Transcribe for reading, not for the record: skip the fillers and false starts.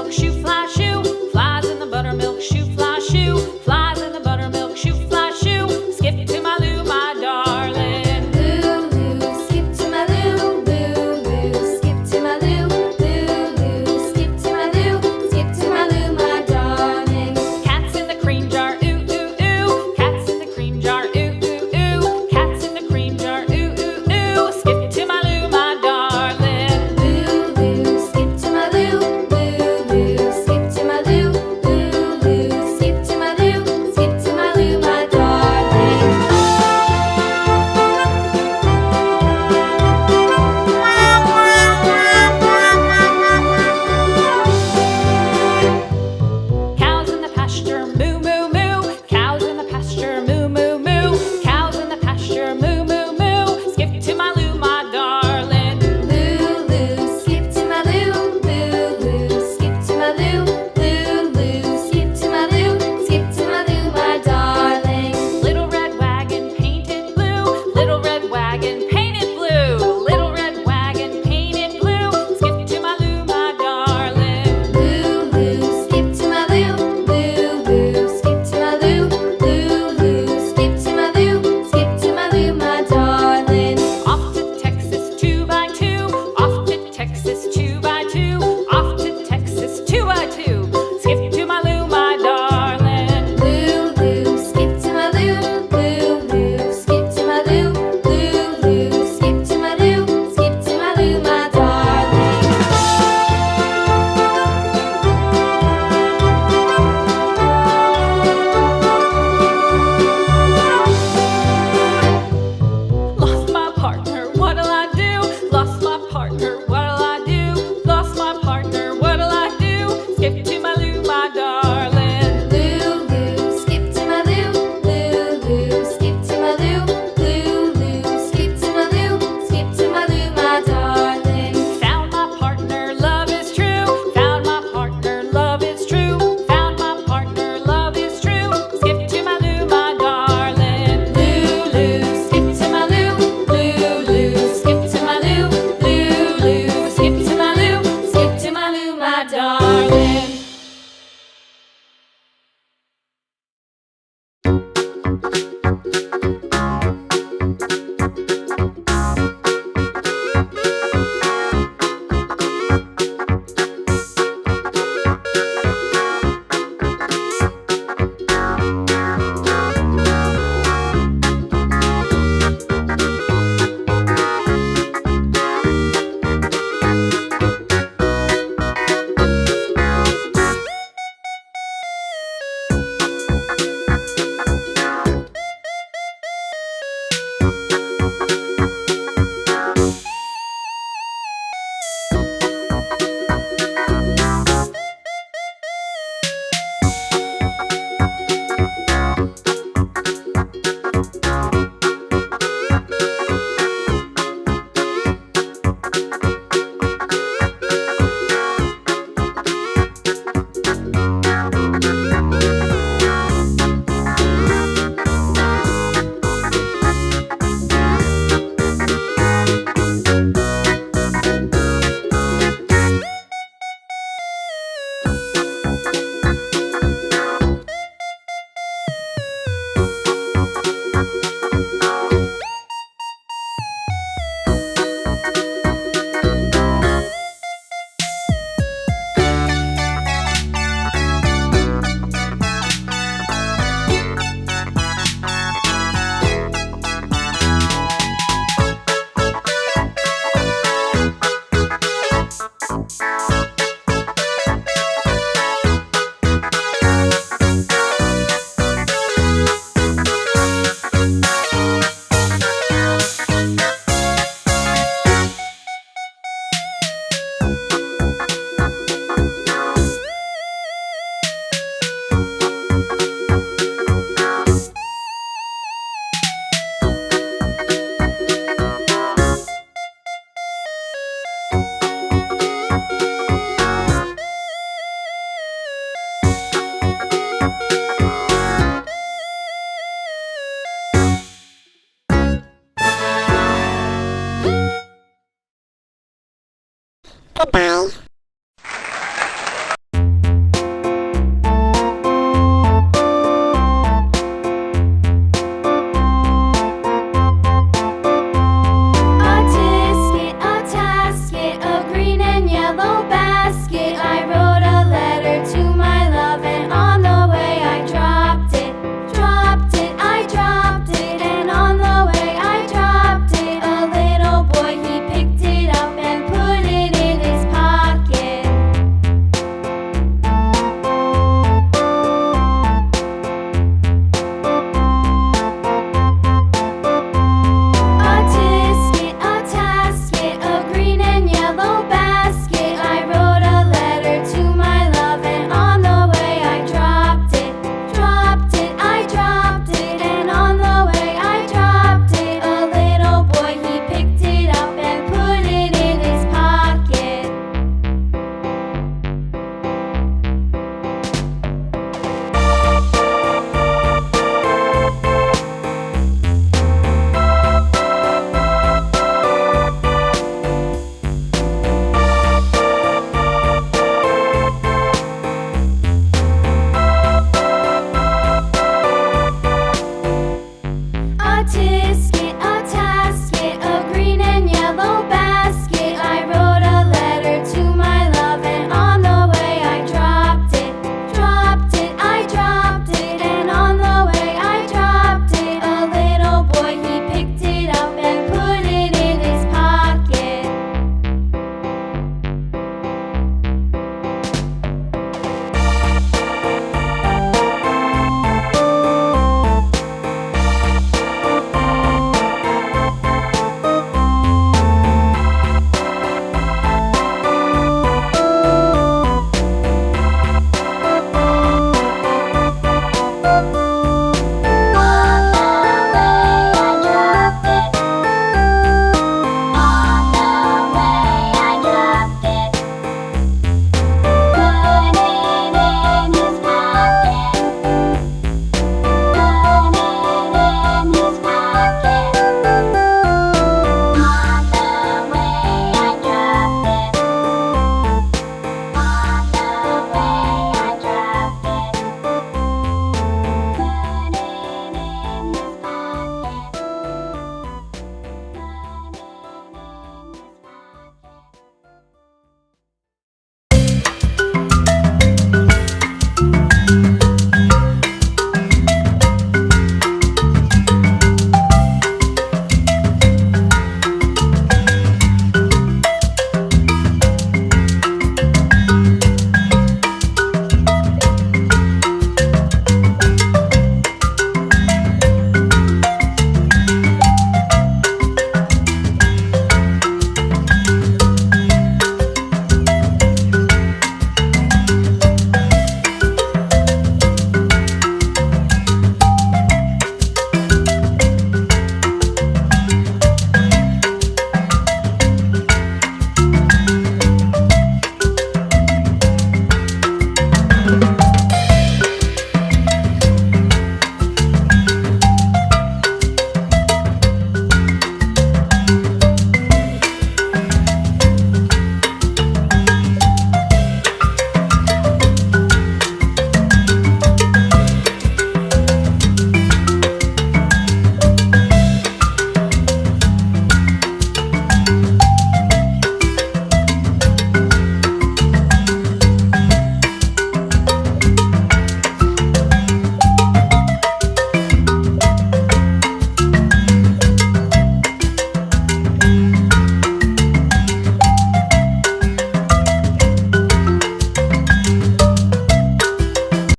buttermilk shoe, fly shoe. Flies in the buttermilk shoe, fly shoe. Flies in the buttermilk shoe, fly shoe. Skip to my Lou, my darling. Lou, skip to my Lou, Lou, skip to my Lou, Lou, skip to my Lou, skip to my Lou, my darling. Cats in the cream jar, ooh, ooh, ooh. Cats in the cream jar, ooh, ooh, ooh. Cats in the cream jar, ooh, ooh, ooh. Skip to my Lou, my darling. Lou, skip to my Lou, Lou, skip to my Lou, Lou, skip to my Lou, skip to my Lou, my darling. Cows in the pasture, moo, moo, moo. Cows in the pasture, moo, moo, moo. Cows in the pasture, moo, moo, moo. Skip to my Lou, my darling. Lou, skip to my Lou, Lou, skip to my Lou, Lou, skip to my Lou, skip to my Lou, my darling. Little red wagon painted blue. Little red wagon painted blue. Little red wagon painted blue. Skip to my Lou, my darling. Lou, skip to my Lou, Lou, skip to my Lou, Lou, skip to my Lou, skip to my Lou, my darling. Off to Texas 2x2. Off to Texas 2x2. Off to Texas 2x2. Skip to my Lou, my darling. Lou, skip to my Lou, Lou, skip to my Lou, Lou, skip to my Lou, skip to my Lou, my darling. Lost my partner, what'll I do? Lost my partner, what'll I do? Lost my partner, what'll I do? Skip to my Lou, my darling. Lou, skip to my Lou, Lou, skip to my Lou, Lou, skip to my Lou, skip to my Lou, my darling. Found my partner, love is true. Found my partner, love is true. Found my partner, love is true. Skip to my Lou, my darling. Lou, skip to my Lou. Lou, skip to my Lou. Lou, skip to my Lou. Skip to my Lou, my darling. Lulu.